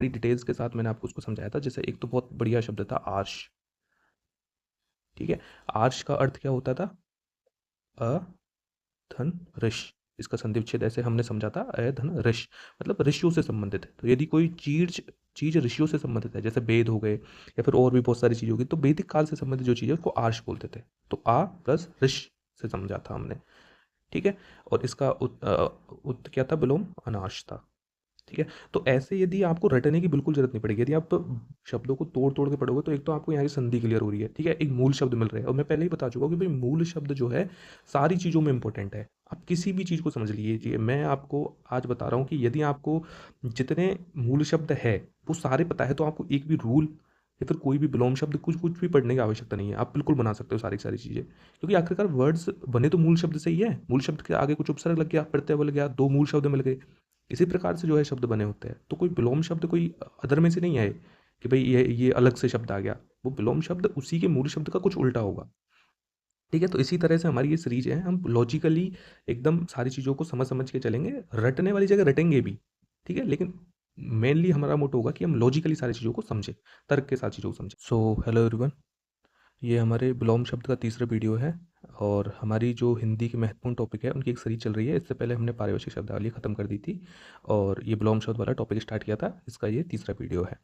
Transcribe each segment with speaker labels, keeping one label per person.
Speaker 1: बड़ी डिटेल्स के साथ मैंने आपको उसको समझाया था। जैसे एक तो बहुत बढ़िया शब्द था आर्ष। ठीक है, आर्ष का अर्थ क्या होता था? अ धन ऋष। इसका संधि विच्छेद ऐसे हमने समझा था, अ धन ऋष मतलब ऋषियों से संबंधित है। तो यदि कोई चीज चीज ऋषियों से संबंधित है, जैसे वेद हो गए या फिर और भी बहुत सारी चीज होगी, तो वैदिक काल से संबंधित जो चीज है उसको आर्ष बोलते थे। तो आ प्लस ऋष से समझा था हमने। ठीक है, और इसका उत क्या था? विलोम अनाश था। ठीक है, तो ऐसे यदि आपको रटने की बिल्कुल जरूरत नहीं पड़ेगी। यदि आप शब्दों को तोड़ तोड़ के पढ़ोगे तो एक तो आपको यहाँ की संधि क्लियर हो रही है। ठीक है, एक मूल शब्द मिल रहे हैं, और मैं पहले ही बता चुका हूँ कि भाई मूल शब्द जो है सारी चीज़ों में इंपॉर्टेंट है। आप किसी भी चीज़ को समझ लीजिए, मैं आपको आज बता रहा हूँ कि यदि आपको जितने मूल शब्द है वो सारे पता है, तो आपको एक भी रूल या फिर कोई भी विलोम शब्द कुछ कुछ भी पढ़ने की आवश्यकता नहीं है। आप बिल्कुल बना सकते हो सारी सारी चीज़ें, क्योंकि आखिरकार वर्ड्स बने तो मूल शब्द से ही है। मूल शब्द के आगे कुछ उपसर्ग लग गया, प्रत्यय लग गया, दो मूल शब्द मिल गए। इसी प्रकार से जो है शब्द बने होते हैं। तो कोई विलोम शब्द कोई अदर में से नहीं आए कि भाई ये अलग से शब्द आ गया। वो विलोम शब्द उसी के मूल शब्द का कुछ उल्टा होगा। ठीक है, तो इसी तरह से हमारी ये सीरीज है, हम लॉजिकली एकदम सारी चीज़ों को समझ समझ के चलेंगे। रटने वाली जगह रटेंगे भी, ठीक है, लेकिन मेनली हमारा मोटो होगा कि हम लॉजिकली सारी चीज़ों को समझें, तर्क के साथ चीज़ों को समझें। सो हेलो एवरीवन, ये हमारे विलोम शब्द का तीसरा वीडियो है, और हमारी जो हिंदी की महत्वपूर्ण टॉपिक है उनकी एक सीरीज चल रही है। इससे पहले हमने पारिभाषिक शब्दावली खत्म कर दी थी, और ये विलोम शब्द वाला टॉपिक स्टार्ट किया था। इसका ये तीसरा वीडियो है।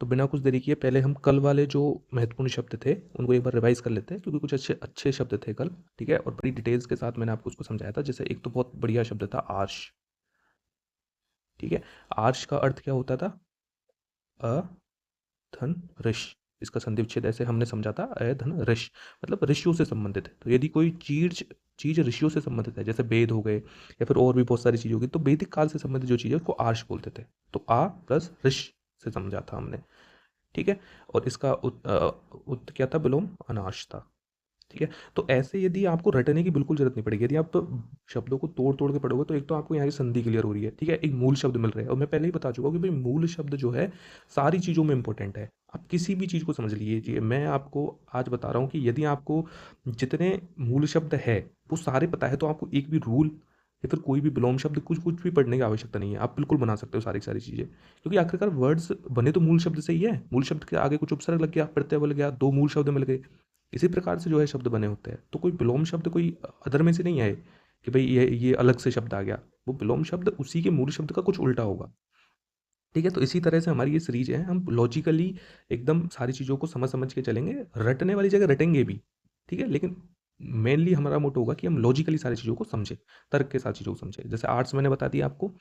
Speaker 1: तो बिना कुछ देरी किए पहले हम कल वाले जो महत्वपूर्ण शब्द थे उनको एक बार रिवाइज कर लेते हैं, क्योंकि कुछ अच्छे अच्छे शब्द थे कल। ठीक है, और बड़ी डिटेल्स के साथ मैंने आपको उसको समझाया था। जैसे एक तो बहुत बढ़िया शब्द था आर्ष। ठीक है, आर्ष का अर्थ क्या होता था? अ धन ऋष। इसका संधि विच्छेद ऐसे हमने समझा था, अ धन ऋष मतलब ऋषियों से संबंधित है। तो यदि कोई चीज चीज ऋषियों से संबंधित है, जैसे वेद हो गए या फिर और भी बहुत सारी चीज होगी, तो वैदिक काल से संबंधित जो चीज है उसको आर्ष बोलते थे। तो आ प्लस ऋष से समझा था हमने। ठीक है, और इसका क्या था? विलोम अनाश था। ठीक है, तो ऐसे यदि आपको रटने की बिल्कुल जरूरत नहीं पड़ेगी। यदि आप शब्दों को तोड़ तोड़ के पढ़ोगे तो एक तो आपको यहाँ की संधि क्लियर हो रही है। ठीक है, एक मूल शब्द मिल रहे हैं, और मैं पहले ही बता चुका हूँ कि भाई मूल शब्द जो है सारी चीज़ों में इंपॉर्टेंट है। आप किसी भी चीज़ को समझ लीजिए, मैं आपको आज बता रहा हूँ कि यदि आपको जितने मूल शब्द है वो सारे पता है, तो आपको एक भी रूल या फिर कोई भी विलोम शब्द कुछ कुछ भी पढ़ने की आवश्यकता नहीं है। आप बिल्कुल बना सकते हो सारी सारी चीज़ें, क्योंकि आखिरकार वर्ड्स बने तो मूल शब्द से ही है। मूल शब्द के आगे कुछ उपसर्ग लग गया, प्रत्यय लग गया, दो मूल शब्द मिल गए। इसी प्रकार से जो है शब्द बने होते हैं। तो कोई विलोम शब्द कोई अदर में से नहीं आए कि भाई ये अलग से शब्द आ गया। वो विलोम शब्द उसी के मूल शब्द का कुछ उल्टा होगा। ठीक है, तो इसी तरह से हमारी ये सीरीज है, हम लॉजिकली एकदम सारी चीज़ों को समझ समझ के चलेंगे। रटने वाली जगह रटेंगे भी, ठीक है, लेकिन मेनली हमारा मोटो होगा कि हम लॉजिकली सारी चीज़ों को समझें, तर्क के साथ चीज़ों को समझें। जैसे आर्ट्स मैंने बता दिया आपको।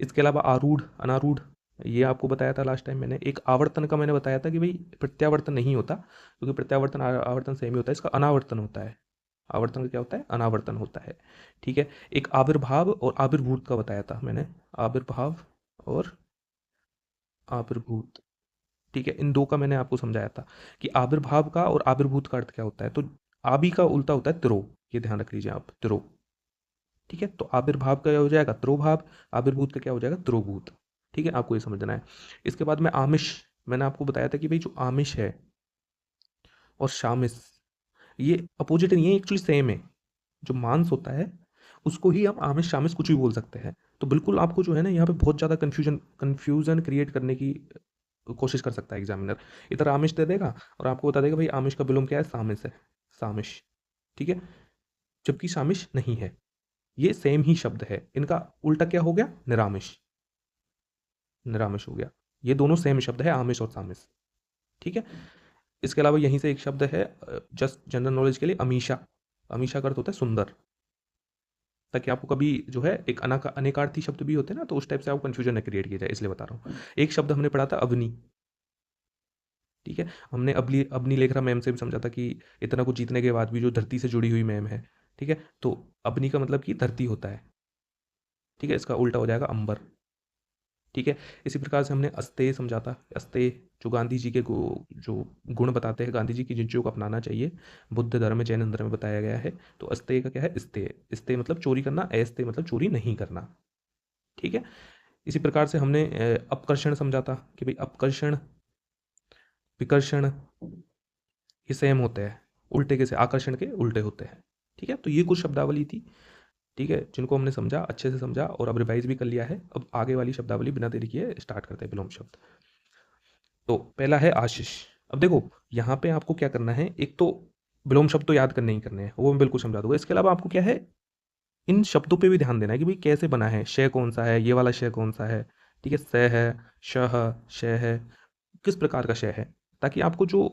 Speaker 1: इसके अलावा आरूढ़ अनारूढ़ ये आपको बताया था लास्ट टाइम मैंने। एक आवर्तन का मैंने बताया था कि भाई प्रत्यावर्तन नहीं होता, क्योंकि प्रत्यावर्तन आवर्तन सेम ही होता है, इसका अनावर्तन होता है। आवर्तन का क्या होता है? अनावर्तन होता है। ठीक है, एक आविर्भाव और आविर्भूत का बताया था मैंने। आविर्भाव और आविर्भूत। ठीक है, इन दो का मैंने आपको समझाया था कि आविर्भाव का और आविर्भूत का अर्थ क्या होता है। तो आबी का उल्टा होता है तिरो, ये ध्यान रख लीजिए आप, तिरो। ठीक है, तो आविर्भाव का क्या हो जाएगा? त्रोभाव। आविर्भूत का क्या हो जाएगा? त्रोभूत। ठीक है, आपको ये समझना है। इसके बाद में आमिष। मैंने आपको बताया था कि भाई जो आमिष है और शामिस, ये अपोजिट नहीं है, एक्चुअली सेम है। जो मांस होता है उसको ही हम आमिष शामिस कुछ भी बोल सकते हैं। तो बिल्कुल आपको जो है ना यहाँ पे बहुत ज़्यादा कन्फ्यूजन क्रिएट करने की कोशिश कर सकता है एग्जामिनर। इधर आमिष दे देगा और आपको बता देगा भाई आमिष का विलोम क्या है? सामिस है, सामिश। ठीक है, जबकि सामिश नहीं है। ये सेम ही शब्द है, इनका उल्टा क्या हो गया? निरामिष। निरामिष हो गया। ये दोनों सेम शब्द है, आमिष और सामिस। ठीक है, इसके अलावा यहीं से एक शब्द है, जस्ट जनरल नॉलेज के लिए, अमीषा। अमीषा का अर्थ होता है सुंदर, ताकि आपको कभी जो है एक अनेकार्थी शब्द भी होते हैं ना, तो उस टाइप से आपको कंफ्यूजन न क्रिएट किया जाए, इसलिए बता रहा हूँ। एक शब्द हमने पढ़ा था अवनी। ठीक है, हमने अबली अबनी लेखरा मैम से भी समझा था कि इतना कुछ जीतने के बाद भी जो धरती से जुड़ी हुई मैम है। ठीक है, तो अबनी का मतलब कि धरती होता है। ठीक है, इसका उल्टा हो जाएगा अंबर। ठीक है, इसी प्रकार से हमने अस्तेय समझा था। अस्तेय जो गांधी जी के जो गुण बताते हैं, गांधी जी की जिन चीज़ों को अपनाना चाहिए, बुद्ध धर्म में, जैन धर्म में बताया गया है। तो अस्तेय का क्या है? स्तेय। स्तेय मतलब चोरी करना, अस्तेय मतलब चोरी नहीं करना। ठीक है, इसी प्रकार से हमने अपकर्षण समझा था कि भाई अपकर्षण विकर्षण ये सेम होते हैं, उल्टे के से आकर्षण के उल्टे होते हैं। ठीक है, तो ये कुछ शब्दावली थी। ठीक है, जिनको हमने समझा, अच्छे से समझा और अब रिवाइज भी कर लिया है। अब आगे वाली शब्दावली बिना देरी किए स्टार्ट करते हैं विलोम शब्द। तो पहला है आशीष। अब देखो यहाँ पे आपको क्या करना है, एक तो विलोम शब्द तो याद करने ही करने हैं, वो मैं बिल्कुल समझा दूंगा। इसके अलावा आपको क्या है, इन शब्दों पे भी ध्यान देना है कि भाई कैसे बना है, शय कौन सा है, ये वाला शय कौन सा है, ठीक है, स है, श है, शय है, किस प्रकार का शय है, ताकि आपको जो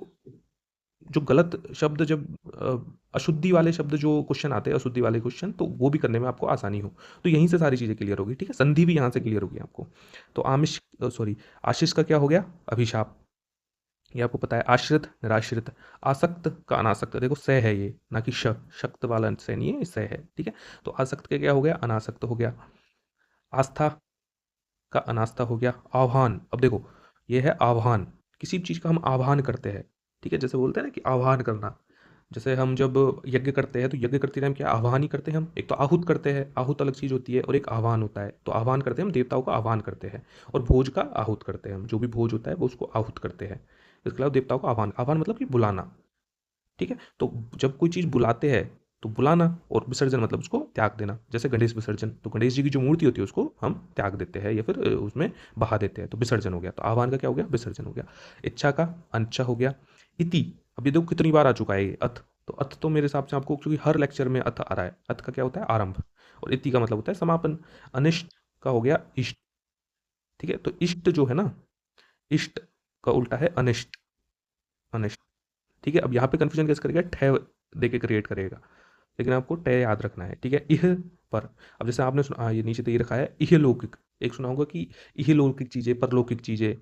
Speaker 1: जो गलत शब्द, जब अशुद्धि वाले शब्द जो क्वेश्चन आते हैं, अशुद्धि वाले क्वेश्चन, तो वो भी करने में आपको आसानी हो। तो यहीं से सारी चीज़ें क्लियर होगी, ठीक है, संधि भी यहाँ से क्लियर होगी आपको। तो आमिष, सॉरी, आशीष का क्या हो गया, अभिशाप। ये आपको पता है। आश्रित, निराश्रित, आसक्त का अनासक्त, देखो स है ये, ना कि श, शक्त वाला से नहीं है, स है, ठीक है। तो आसक्त का क्या हो गया, अनासक्त हो गया। आस्था का अनास्था हो गया। आह्वान, अब देखो ये है आह्वान, किसी चीज़ का हम आह्वान करते हैं, ठीक है, जैसे बोलते हैं ना कि आह्वान करना। जैसे हम जब यज्ञ करते हैं तो यज्ञ करते टाइम क्या आह्वान ही करते हैं हम, एक तो आहूत करते हैं, आहूत अलग चीज़ होती है, और एक आह्वान होता है। तो आह्वान करते हैं हम, देवताओं का आह्वान करते हैं, और भोज का आहूत करते हैं हम, जो भी भोज होता है वो उसको आहूत करते हैं। इसके अलावा देवताओं का आह्वान, आह्वान मतलब कि बुलाना, ठीक है। तो जब कोई चीज़ बुलाते हैं तो बुलाना, और विसर्जन मतलब उसको त्याग देना। जैसे गणेश विसर्जन, तो गणेश जी की जो मूर्ति होती है उसको हम त्याग देते हैं या फिर उसमें बहा देते हैं, तो विसर्जन हो गया। तो आह्वान का क्या हो गया, विसर्जन हो गया। इच्छा का अनिच्छा हो गया। इति, अब ये देखो कितनी बार आ चुका है ये अथ। तो अथ तो मेरे हिसाब से आपको, क्योंकि हर लेक्चर में अथ आ रहा है, अथ का क्या होता है, आरंभ, और इति का मतलब होता है समापन। अनिष्ट का हो गया इष्ट, ठीक है। तो इष्ट जो है ना, इष्ट का उल्टा है अनिष्ट, अनिष्ट, ठीक है। अब यहाँ पे कंफ्यूजन कैसे करेगा, ठय दे के क्रिएट करेगा, लेकिन आपको टय याद रखना है, ठीक है। इह पर, अब जैसे आपने सुना, हाँ, ये नीचे तो ये रखा है इह लौकिक, एक सुना होगा कि इह लौकिक चीज़ें, परलौकिक चीज़ें,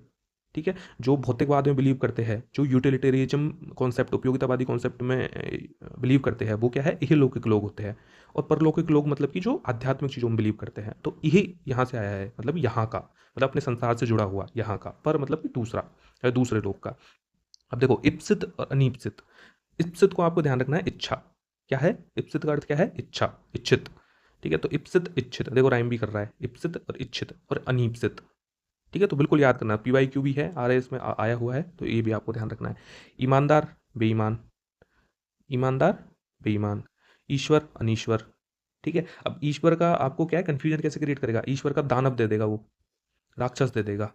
Speaker 1: ठीक है। जो भौतिकवाद में बिलीव करते हैं, जो यूटिलिटेरिज्म कॉन्सेप्ट, उपयोगितावादी कॉन्सेप्ट में बिलीव करते हैं, वो क्या है, इह लौकिक लोग होते हैं। और परलौकिक लोग मतलब कि जो आध्यात्मिक चीज़ों में बिलीव करते हैं। तो इह यहाँ से आया है, मतलब यहाँ का, मतलब अपने संसार से जुड़ा हुआ यहाँ का, पर मतलब कि दूसरा या दूसरे लोग का। अब देखो इप्सित और अनिप्सित। इप्सित को आपको ध्यान रखना है, इच्छा, क्या है, इप्सित का अर्थ क्या है, इच्छा, इच्छित, ठीक है। तो इप्सित इच्छित, देखो राइम भी कर रहा है, इप्सित और इच्छित और अनिप्सित, ठीक है। तो बिल्कुल याद करना, PYQ भी है, RS में आया हुआ है, तो ये भी आपको ध्यान रखना है। ईमानदार, बेईमान, ईमानदार, बेईमान, ईश्वर, अनीश्वर, ठीक है। अब ईश्वर का आपको क्या है, कंफ्यूजन कैसे क्रिएट करेगा, ईश्वर का दानव दे देगा, वो राक्षस दे देगा।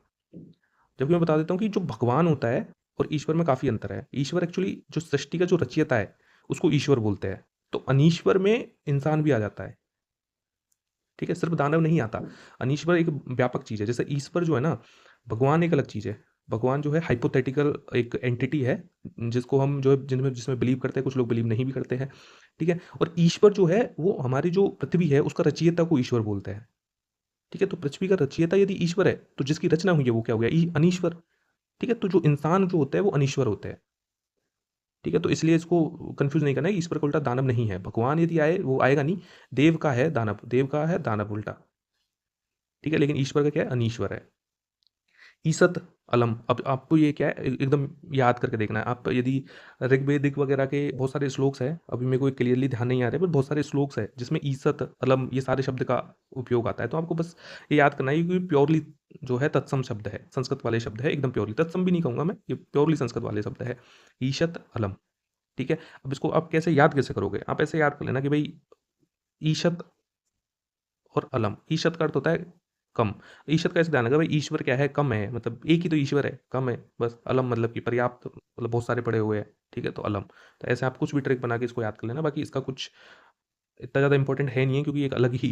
Speaker 1: जबकि मैं बता देता हूँ कि जो भगवान होता है और ईश्वर में काफ़ी अंतर है। ईश्वर एक्चुअली जो सृष्टि का जो रचयिता है, उसको ईश्वर बोलते हैं। तो अनीश्वर में इंसान भी आ जाता है, ठीक है, सिर्फ दानव नहीं आता। अनीश्वर एक व्यापक चीज़ है। जैसे ईश्वर जो है ना, भगवान एक अलग चीज़ है। भगवान जो है हाइपोथेटिकल एक एंटिटी है, जिसको हम जो है जिसमें बिलीव करते हैं, कुछ लोग बिलीव नहीं भी करते हैं, ठीक है। और ईश्वर जो है वो हमारी जो पृथ्वी है उसका रचयिता को ईश्वर बोलते हैं, ठीक है। तो पृथ्वी का रचयिता यदि ईश्वर है, तो जिसकी रचना हुई है वो क्या हो गया, अनीश्वर, ठीक है। तो जो इंसान जो होते हैं वो अनीश्वर होते हैं, ठीक है। तो इसलिए इसको कंफ्यूज नहीं करना है, ईश्वर का उल्टा दानव नहीं है। भगवान यदि आए, वो आएगा नहीं, देव का है दानव, देव का है दानव उल्टा, ठीक है। लेकिन ईश्वर का क्या है, अनीश्वर है। ईसत, अलम, अब आपको ये क्या है, एकदम याद करके देखना है। आप यदि ऋग्वेदिक वगैरह के बहुत सारे श्लोक्स हैं, अभी मेरे को क्लियरली ध्यान नहीं आ रहे, पर बहुत सारे श्लोक्स हैं जिसमें ईसत, अलम, ये सारे शब्द का उपयोग आता है। तो आपको बस ये याद करना है, क्योंकि प्योरली जो है तत्सम शब्द है, संस्कृत वाले शब्द है, एकदम प्योरली, तत्सम भी नहीं कहूँगा मैं, ये प्योरली संस्कृत वाले शब्द है, ईशत, अलम, ठीक है। अब इसको आप कैसे याद कैसे करोगे, आप ऐसे याद कर लेना कि भाई ईशत और अलम, ईशत का अर्थ होता है कम। ईशत का ऐसे ध्यान रखा भाई, ईश्वर क्या है, कम है, मतलब एक ही तो ईश्वर है, कम है बस। अलम मतलब कि पर्याप्त, मतलब बहुत सारे पड़े हुए हैं, ठीक है। तो अलम, तो ऐसे आप कुछ भी ट्रिक बना के इसको याद कर लेना। बाकी इसका कुछ इतना ज़्यादा इंपॉर्टेंट है नहीं है, क्योंकि एक अलग ही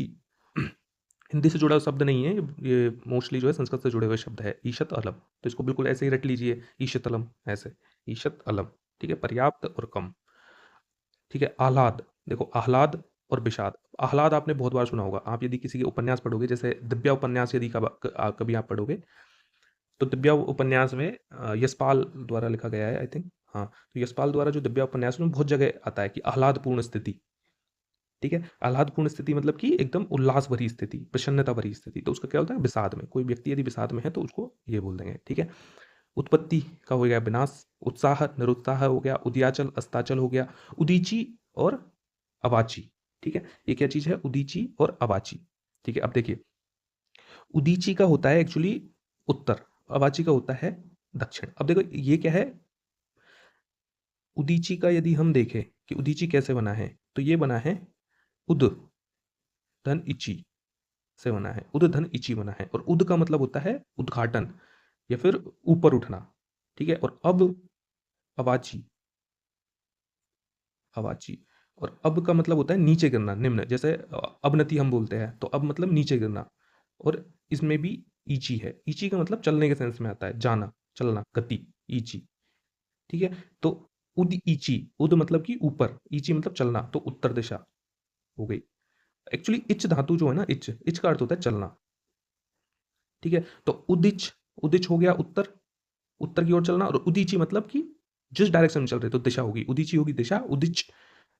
Speaker 1: हिंदी से जुड़ा हुआ शब्द नहीं है ये मोस्टली जो है संस्कृत से जुड़े हुए शब्द है, ईशत अलम। तो इसको बिल्कुल ऐसे ही रट लीजिए, ईशत अलम, ऐसे, ईशत अलम, ठीक है, पर्याप्त और कम, ठीक है। आह्लाद, देखो आह्लाद और विषाद। आह्लाद आपने बहुत बार सुना होगा, आप यदि किसी के उपन्यास पढ़ोगे, जैसे दिव्या उपन्यास यदि कभी आप पढ़ोगे, तो दिव्या उपन्यास में यशपाल द्वारा लिखा गया है, आई थिंक, हाँ। तो यशपाल द्वारा जो दिव्या उपन्यास में बहुत जगह आता है कि आह्लादपूर्ण स्थिति, ठीक है। आह्लादपूर्ण स्थिति मतलब कि एकदम उल्लास भरी स्थिति, प्रसन्नता भरी स्थिति। तो उसका क्या होता है, विषाद में, कोई व्यक्ति यदि विषाद में है तो उसको ये बोल देंगे, ठीक है। उत्पत्ति का हो गया विनाश, उत्साह निरुत्साह हो गया, उदयाचल अस्ताचल हो गया, उदीची और अवाची, ठीक है। ये क्या चीज है, उदीची और अवाची, ठीक है। अब देखिए, उदीची का होता है एक्चुअली उत्तर, अवाची का होता है दक्षिण। अब देखो ये क्या है, उदीची का यदि हम देखें कि उदीची कैसे बना है, तो ये बना है उद, धन इची से बना है, उद धन इची बना है। और उद का मतलब होता है उद्घाटन या फिर ऊपर उठना, ठीक है। और अब अवाची, अवाची। और अब का मतलब होता है नीचे गिरना, निम्न, जैसे अवनति हम बोलते हैं, तो अब मतलब नीचे गिरना। और इसमें भी ईची है, ईची का मतलब चलने के सेंस में आता है, जाना, चलना, गति, ईची, ठीक है। तो उद ईची, उद मतलब कि ऊपर, ईची मतलब चलना, तो उत्तर दिशा हो गई। एक्चुअली इच धातु जो है ना, इच, इच का अर्थ होता है चलना, ठीक है। तो उदिच, उदिच हो गया उत्तर, उत्तर की ओर चलना। और उदीची मतलब कि जिस डायरेक्शन में चल रहे तो दिशा होगी, उदीची होगी दिशा, उदिच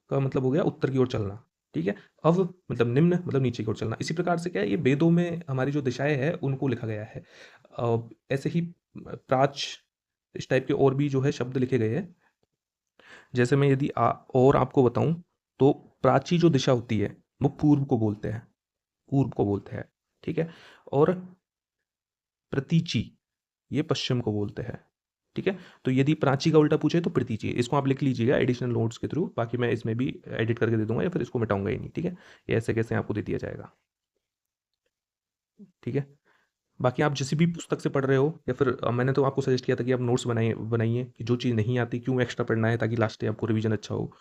Speaker 1: का मतलब हो गया उत्तर की ओर चलना, ठीक है। अव मतलब निम्न, मतलब नीचे की ओर चलना। इसी प्रकार से क्या है, ये वेदों में हमारी जो दिशाएं हैं उनको लिखा गया है। ऐसे ही प्राच, इस टाइप के और भी जो है शब्द लिखे गए हैं। जैसे मैं यदि और आपको बताऊं, तो प्राची जो दिशा होती है वो पूर्व को बोलते हैं, पूर्व को बोलते हैं, ठीक है। और प्रतीची, ये पश्चिम को बोलते हैं, ठीक है। तो यदि प्राची का उल्टा पूछे तो प्रतीची, इसको आप लिख लीजिएगा एडिशनल नोट्स के थ्रू, बाकी मैं इसमें भी एडिट करके दे दूंगा या फिर इसको मिटाऊंगा ही नहीं, ठीक है। ये ऐसे कैसे आपको दे दिया जाएगा, ठीक है। बाकी आप जिस भी पुस्तक से पढ़ रहे हो, या फिर मैंने तो आपको सजेस्ट किया था कि आप नोट्स बनाइए बनाइए कि जो चीज़ नहीं आती क्यों एक्स्ट्रा पढ़ना है, ताकि लास्ट डे आपको रिवीजन अच्छा हो।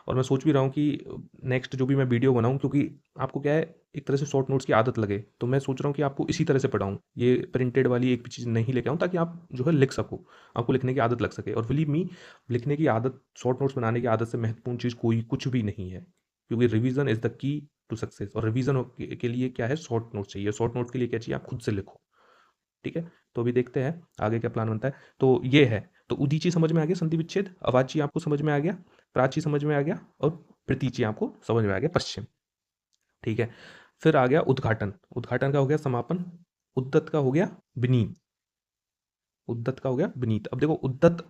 Speaker 1: और मैं सोच भी रहा हूँ कि नेक्स्ट जो भी मैं वीडियो बनाऊँ, क्योंकि आपको क्या है, एक तरह से शॉर्ट नोट्स की आदत लगे, तो मैं सोच रहा हूँ कि आपको इसी तरह से पढ़ाऊँ, ये प्रिंटेड वाली एक भी चीज़ नहीं लेके आऊँ, ताकि आप जो है लिख सको, आपको लिखने की आदत लग सके। और बिलीव मी, लिखने की आदत, शॉर्ट नोट्स बनाने की आदत से महत्वपूर्ण चीज़ कोई कुछ भी नहीं है, क्योंकि revision is the key to success. और रिवीजन के लिए क्या है, शॉर्ट नोट्स चाहिए। शॉर्ट नोट के लिए क्या चाहिए, आप खुद से लिखो, ठीक है। तो अभी देखते हैं आगे क्या प्लान बनता है। तो ये है, तो उदीची समझ में आ गया, संधि विच्छेद। अवाची आपको समझ में आ गया, प्राची समझ में आ गया, और प्रतीची आपको समझ में आ गया, पश्चिम, ठीक है। फिर आ गया उद्घाटन, उद्घाटन का हो गया समापन, उद्दत का हो गया विनीत, उद्दत का हो गया विनीत। अब देखो उद्दत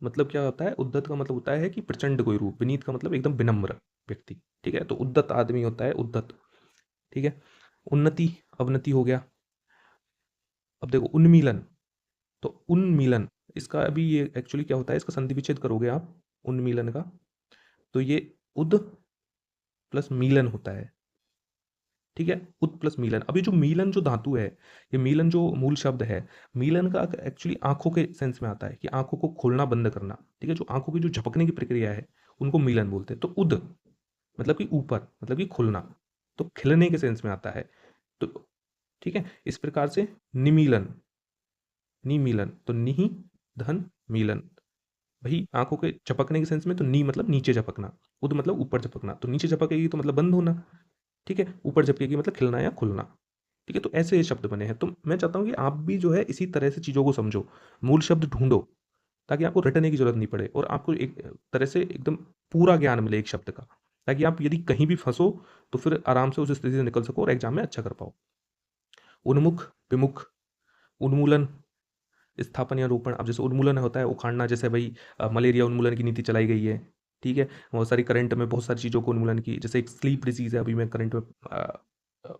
Speaker 1: मतलब क्या होता है, उद्दत का मतलब होता है कि प्रचंड कोई रूप, विनीत का मतलब एकदम विनम्र व्यक्ति, ठीक है। तो उद्दत आदमी होता है उद्दत, ठीक है। उन्नति, अवनति हो गया। अब देखो उन्मीलन, तो उन्मीलन, इसका अभी ये एक्चुअली क्या होता है, इसका संधि विच्छेद करोगे आप उन्मीलन का, तो ये उद प्लस मीलन होता है, ठीक है। उद प्लस मीलन। अभी जो मीलन जो धातु है, ये मीलन जो मूल शब्द है, मीलन का एक्चुअली आंखों के सेंस में आता है, कि आंखों को खोलना बंद करना, ठीक है। जो आंखों की जो झपकने की प्रक्रिया है उनको मीलन बोलते हैं। तो उद मतलब कि ऊपर, मतलब कि खुलना, तो खिलने के सेंस में आता है, तो ठीक है। इस प्रकार से निमीलन, निमीलन, तो निहि धन मीलन, वही आंखों के झपकने के सेंस में, तो नी मतलब नीचे झपकना, उद मतलब ऊपर झपकना, तो नीचे झपकेगी तो मतलब बंद होना, ठीक है। ऊपर झपकेगी मतलब खिलना या खुलना, ठीक है। तो ऐसे ये शब्द बने हैं। तो मैं चाहता हूँ कि आप भी जो है इसी तरह से चीज़ों को समझो, मूल शब्द ढूंढो, ताकि आपको रटने की जरूरत नहीं पड़े, और आपको एक तरह से एकदम पूरा ज्ञान मिले एक शब्द का, ताकि आप यदि कहीं भी फंसो तो फिर आराम से उस स्थिति से निकल सको और एग्जाम में अच्छा कर पाओ। उन्मुख, विमुख, उन्मूलन, स्थापन या रोपण। अब जैसे उन्मूलन होता है उखाड़ना, जैसे भाई मलेरिया उन्मूलन की नीति चलाई गई है, ठीक है। बहुत सारी करंट में बहुत सारी चीज़ों को उन्मूलन की, जैसे एक स्लीप डिजीज़ है, अभी मैं करंट में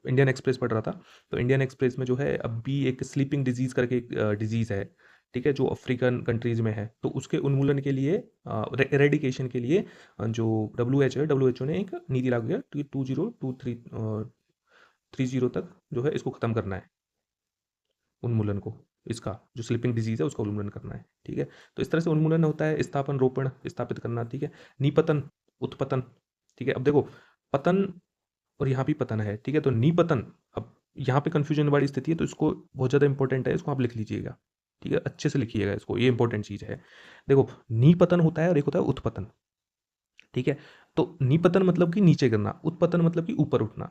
Speaker 1: इंडियन एक्सप्रेस पढ़ रहा था, तो इंडियन एक्सप्रेस में जो है अभी एक स्लीपिंग डिजीज़ करके एक डिजीज़ है, ठीक है, जो अफ्रीकन कंट्रीज में है। तो उसके उन्मूलन के लिए, एरेडिकेशन के लिए, जो डब्ल्यू एच ओ ने एक नीति लागू किया कि 2030 तक जो है इसको ख़त्म करना है, उन्मूलन को, इसका जो स्लीपिंग डिजीज है उसका उन्मूलन करना है, ठीक है। तो इस तरह से उन्मूलन होता है, स्थापन, रोपण, स्थापित करना, ठीक है। निपतन, उत्पतन, ठीक है। अब देखो पतन, और यहाँ भी पतन है, ठीक है। तो निपतन, अब यहाँ पे कंफ्यूजन वाली स्थिति है, तो इसको बहुत ज़्यादा इंपॉर्टेंट है, इसको आप लिख लीजिएगा, ठीक है, अच्छे से लिखिएगा इसको, ये इंपॉर्टेंट चीज़ है। देखो निपतन होता है और एक होता है उत्पतन, ठीक है। तो निपतन मतलब कि नीचे गिरना, उत्पतन मतलब कि ऊपर उठना,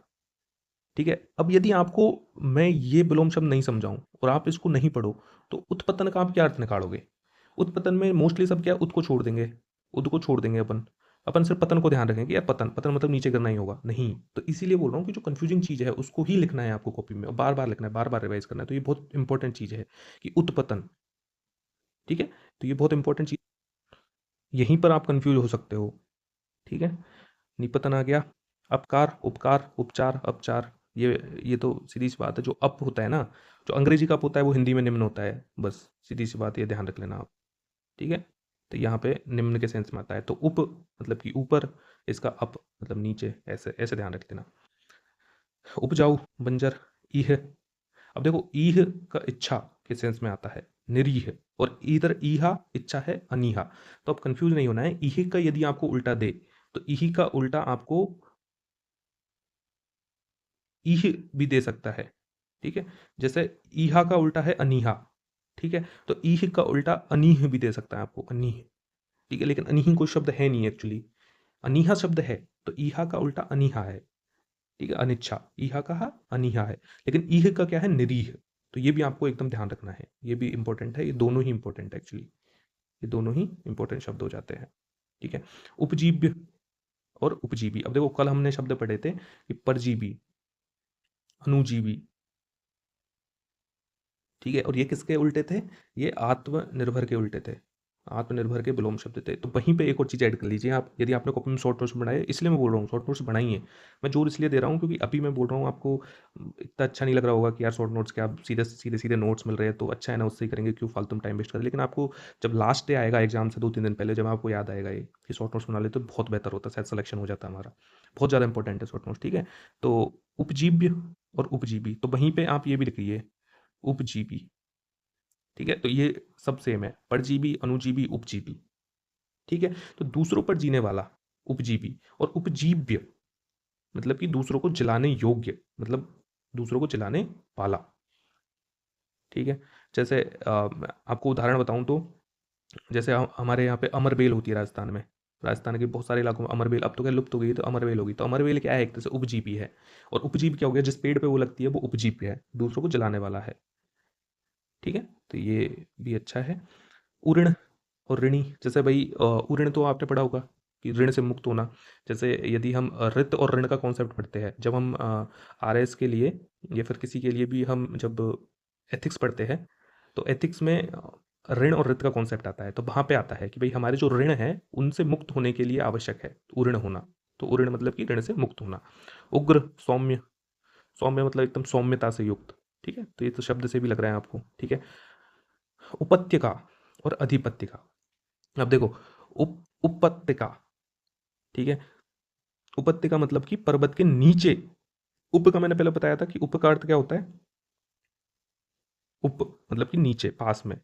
Speaker 1: ठीक है। अब यदि आपको मैं ये विलोम शब्द नहीं समझाऊं और आप इसको नहीं पढ़ो, तो उत्पतन का आप क्या अर्थ निकालोगे। उत्पतन में मोस्टली सब क्या, उद को छोड़ देंगे, उद को छोड़ देंगे अपन, अपन सिर्फ पतन को ध्यान रखेंगे कि यार पतन, पतन मतलब नीचे गिरना ही होगा, नहीं। तो इसीलिए बोल रहा हूँ कि जो कंफ्यूजिंग चीज़ है उसको ही लिखना है आपको कॉपी में, बार बार लिखना है, बार बार रिवाइज करना है। तो ये बहुत इंपॉर्टेंट चीज़ है कि उत्पतन, ठीक है। तो ये बहुत इंपॉर्टेंट चीज़, यहीं पर आप कंफ्यूज हो सकते हो, ठीक है। निपतन आ गया। अपकार, उपकार, उपचार, अपचार, ये तो सीधी सी बात है। जो अप होता है ना, जो अंग्रेजी का अप होता है वो हिंदी में निम्न होता है, बस सीधी सी बात, ये ध्यान रख लेना आप, ठीक है। तो यहाँ पे निम्न के सेंस में आता है, तो उप मतलब कि ऊपर, इसका अप मतलब नीचे, ऐसे ऐसे ध्यान रख लेना। उपजाऊ, बंजर, ईह। अब देखो ईह का इच्छा के सेंस में आता है निरीह, और इधर ईहा इच्छा है अनीहा। तो अब कंफ्यूज नहीं होना है, ईह का यदि आपको उल्टा दे तो ईह का उल्टा आपको ईह भी दे सकता है। ठीक है, जैसे ईहा का उल्टा है अनीहा। ठीक है, तो ईह का उल्टा अनीह भी दे सकता है आपको, अनीह। ठीक है, लेकिन अनीह कोई शब्द है नहीं एक्चुअली, अनीहा शब्द है। तो ईहा का उल्टा अनीहा है। ठीक है, अनिच्छा, ईहा कहा अनीहा है, लेकिन ईह का क्या है, निरीह। तो ये भी आपको एकदम ध्यान रखना है, ये भी इंपॉर्टेंट है, ये दोनों ही इंपॉर्टेंट है एक्चुअली, ये दोनों ही इंपॉर्टेंट शब्द हो जाते हैं। ठीक है, उपजीव्य और उपजीवी। अब देखो कल हमने शब्द पढ़े थे कि परजीवी, अनुजीवी। ठीक है, और ये किसके उल्टे थे, ये आत्मनिर्भर के उल्टे थे, आत्मनिर्भर के विलोम शब्द थे। तो वहीं पे एक और चीज़ ऐड कर लीजिए आप, यदि आपने कॉपी में शॉर्ट नोट्स बनाए, इसलिए मैं बोल रहा हूँ शॉर्ट नोट्स बनाइए। मैं जोर इसलिए दे रहा हूँ क्योंकि अभी मैं बोल रहा हूँ आपको इतना अच्छा नहीं लग रहा होगा कि यार शॉर्ट नोट्स के आप सीधे सीधे सीधे नोट्स मिल रहे हैं तो अच्छा है ना, उससे ही करेंगे, क्यों फालतू में टाइम वेस्ट करें। लेकिन आपको जब लास्ट डे आएगा एग्जाम से 2-3 दिन पहले, जब आपको याद आएगा ये कि शॉर्ट नोट्स बना ले, तो बहुत बेहतर होता है, शायद सिलेक्शन हो जाता है हमारा। बहुत ज़्यादा इंपॉर्टेंट है शॉर्ट नोट्स। ठीक है, तो उपजीव्य और उपजीवी, तो वहीं पे आप ये भी लिखिए उपजीवी। ठीक है, तो ये सब सेम है, परजीवी, अणुजीवी, उपजीवी। ठीक है, तो दूसरों पर जीने वाला उपजीवी, और उपजीव्य मतलब कि दूसरों को जलाने योग्य, मतलब दूसरों को जलाने वाला। ठीक है, जैसे मैं आपको उदाहरण बताऊं तो, जैसे हमारे यहाँ पे अमरबेल होती है राजस्थान में, राजस्थान के बहुत सारे इलाकों में अमरबेल, अब तो क्या लुप्त हो गई, तो अमरबेल होगी। तो अमरबेल क्या है, एक तरह से उपजीवी है। और उपजीव क्या हो गया, जिस पेड़ पे वो लगती है वो उपजीव्य है, दूसरों को जलाने वाला है। ठीक है, तो ये भी अच्छा है। उऋण और ऋणी, जैसे भाई ऋण तो आपने पढ़ा होगा कि ऋण से मुक्त होना। जैसे यदि हम ऋत और ऋण का कॉन्सेप्ट पढ़ते हैं, जब हम आरएस के लिए या फिर किसी के लिए भी हम जब एथिक्स पढ़ते हैं, तो एथिक्स में ऋण और ऋत का कॉन्सेप्ट आता है। तो वहाँ पे आता है कि भाई हमारे जो ऋण है उनसे मुक्त होने के लिए आवश्यक है उऋण होना। तो उऋण मतलब कि ऋण से मुक्त होना। उग्र, सौम्य, सौम्य मतलब एकदम सौम्यता से युक्त। ठीक है, तो ये तो शब्द से भी लग रहा है आपको। ठीक है, उपत्यका और अधिपत्यका। अब देखो उपत्यका, ठीक है, उपत्यका मतलब कि पर्वत के नीचे। उप का मैंने पहले बताया था कि उप का अर्थ क्या होता है, उप मतलब कि नीचे, पास में।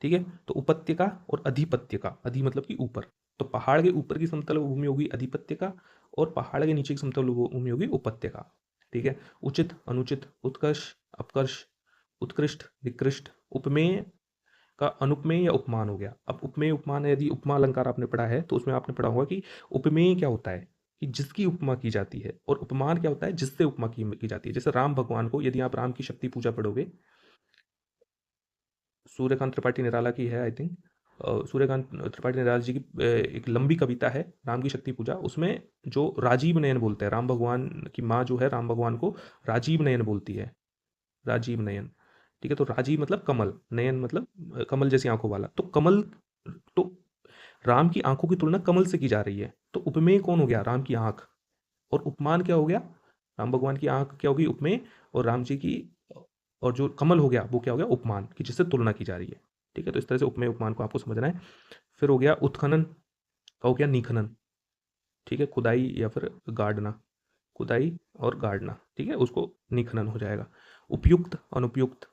Speaker 1: ठीक है, तो उपत्यका और अधिपत्यका, अधि मतलब कि ऊपर। तो पहाड़ के ऊपर की समतल भूमि होगी अधिपत्यका, और पहाड़ के नीचे की समतल भूमि होगी उपत्यका। ठीक है, उचित, अनुचित, उत्कर्ष, अपकर्ष, उत्कृष्ट, निकृष्ट। उपमेय का अनुपमेय या उपमान हो गया। अब उपमेय उपमान है, यदि उपमा अलंकार आपने पढ़ा है तो उसमें आपने पढ़ा होगा कि उपमेय क्या होता है, कि जिसकी उपमा की जाती है, और उपमान क्या होता है, जिससे उपमा की जाती है। जैसे राम भगवान को, यदि आप राम की शक्ति पूजा पढ़ोगे, सूर्यकांत त्रिपाठी निराला की है आई थिंक, सूर्यकांत त्रिपाठी निराला जी की एक लंबी कविता है राम की शक्ति पूजा। उसमें जो राजीव नयन बोलते हैं, राम भगवान की माँ जो है राम भगवान को राजीव नयन बोलती है, राजीव नयन। ठीक है, तो राजीव मतलब कमल, नयन मतलब कमल जैसी आंखों वाला। तो कमल, तो राम की आंखों की तुलना कमल से की जा रही है, तो उपमेय कौन हो गया, राम की आंख। और उपमान क्या हो गया, राम भगवान की आंख क्या होगी, उपमेय। और राम जी की, और जो कमल हो गया वो क्या हो गया, उपमान, की जिससे तुलना की जा रही है। ठीक है, तो इस तरह से उपमेय उपमान को आपको समझना है। फिर हो गया उत्खनन का, हो गया निखनन। ठीक है, खुदाई या फिर गाड़ना, खुदाई और गाड़ना। ठीक है, उसको निखनन हो जाएगा। उपयुक्त, अनुपयुक्त,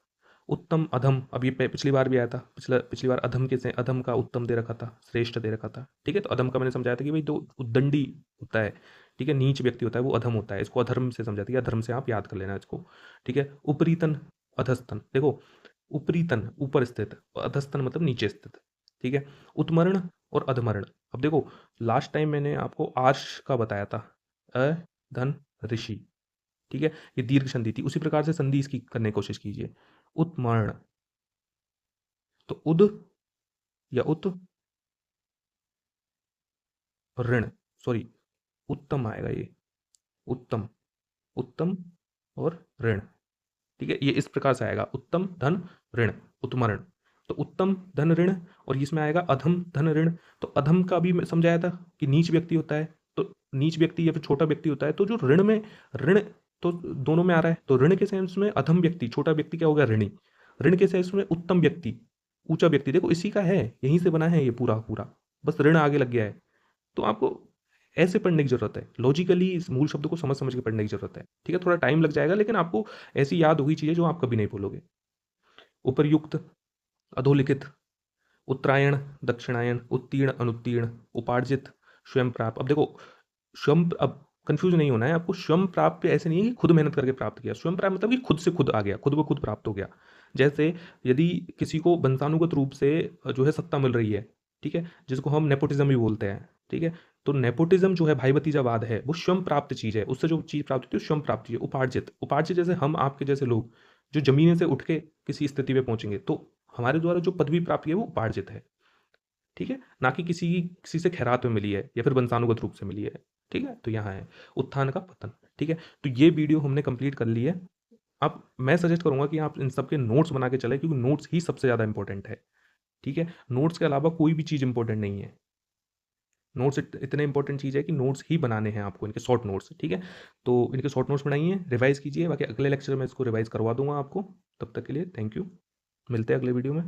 Speaker 1: उत्तम, अधम। अब ये पिछली बार भी आया था, पिछली बार अधम के से, अधम का उत्तम दे रखा था, श्रेष्ठ दे रखा था। ठीक है, तो अधम का मैंने समझाया था कि भाई जो उद्दंडी होता है, ठीक है, नीच व्यक्ति होता है, वो अधम होता है। इसको अधर्म से समझाती है, अधर्म से आप याद कर लेना इसको। ठीक है, उपरीतन, अधस्तन। देखो उपरीतन ऊपर स्थित, अधस्तन मतलब नीचे स्थित। ठीक है, उत्मर्ण और अधमर्ण। अब देखो लास्ट टाइम मैंने आपको आर्ष का बताया था, अ धन ऋषि। ठीक है, ये दीर्घ संधि थी, उसी प्रकार से संधि इसकी करने की कोशिश कीजिए। उत्मर्ण, तो उद या उत, और ऋण, सॉरी, उत्तम आएगा ये, उत्तम, उत्तम और ऋण। ठीक है, ये इस प्रकार से आएगा, उत्तम धन ऋण, उत्मरण। तो उत्तम धन ऋण, और इसमें आएगा अधम धन ऋण। तो अधम का भी मैं समझाया था कि नीच व्यक्ति होता है, तो नीच व्यक्ति या फिर छोटा व्यक्ति होता है, तो जो ऋण में, ऋण तो दोनों में आ रहा है, तो ऋण के सेंस में अधम व्यक्ति, छोटा व्यक्ति क्या होगा, ऋणी। ऋण के सेंस में उत्तम व्यक्ति, ऊंचा व्यक्ति। देखो इसी का है, यहीं से बना है ये पूरा पूरा, बस ऋण आगे लग गया है। तो आपको ऐसे पढ़ने की ज़रूरत है, लॉजिकली इस मूल शब्द को समझ समझ के पढ़ने की ज़रूरत है, ठीक है? थोड़ा टाइम लग जाएगा, लेकिन आपको ऐसी याद होगी चीज़ें जो आप कभी नहीं भूलोगे। उपर्युक्त, अधोलिखित, उत्तरायण, दक्षिणायन, उत्तीर्ण, अनुत्तीर्ण, उपार्जित, स्वयं प्राप्त। अब देखो, स्वयं, अब कंफ्यूज नहीं होना है आपको। स्वयं प्राप्त ऐसे नहीं है कि खुद मेहनत करके प्राप्त किया। स्वयं प्राप्त मतलब कि खुद से खुद आ गया, खुद ब खुद प्राप्त हो गया। जैसे यदि किसी को वंशानुगत रूप से जो है सत्ता मिल रही है, ठीक है, जिसको हम नेपोटिज्म भी बोलते हैं, ठीक है, तो नेपोटिज्म जो है, भाई भतीजावाद है, वो स्वयं प्राप्त चीज़ है। उससे जो चीज़ प्राप्त होती है स्वयं प्राप्त चीज़ है। उपार्जित, उपार्जित जैसे हम आपके जैसे लोग जो जमीन से उठ के किसी स्थिति पे पहुंचेंगे, तो हमारे द्वारा जो पदवी प्राप्त की है वो उपार्जित है, ठीक है, ना कि किसी से खैरात में मिली है या फिर वंशानुगत रूप से मिली है, ठीक है। तो यहाँ है उत्थान का पतन, ठीक है। तो ये वीडियो हमने कंप्लीट कर ली है। अब मैं सजेस्ट करूंगा कि आप इन सब के नोट्स बना के चले, क्योंकि नोट्स ही सबसे ज़्यादा इंपॉर्टेंट है, ठीक है। नोट्स के अलावा कोई भी चीज़ इंपॉर्टेंट नहीं है। नोट्स इतने इंपॉर्टेंट चीज़ है कि नोट्स ही बनाने हैं आपको, इनके शॉर्ट नोट्स, ठीक है। तो इनके शॉर्ट नोट्स बनाइए, रिवाइज कीजिए, बाकी अगले लेक्चर में इसको रिवाइज करवा दूंगा आपको। तब तक के लिए थैंक यू, मिलते हैं अगले वीडियो में।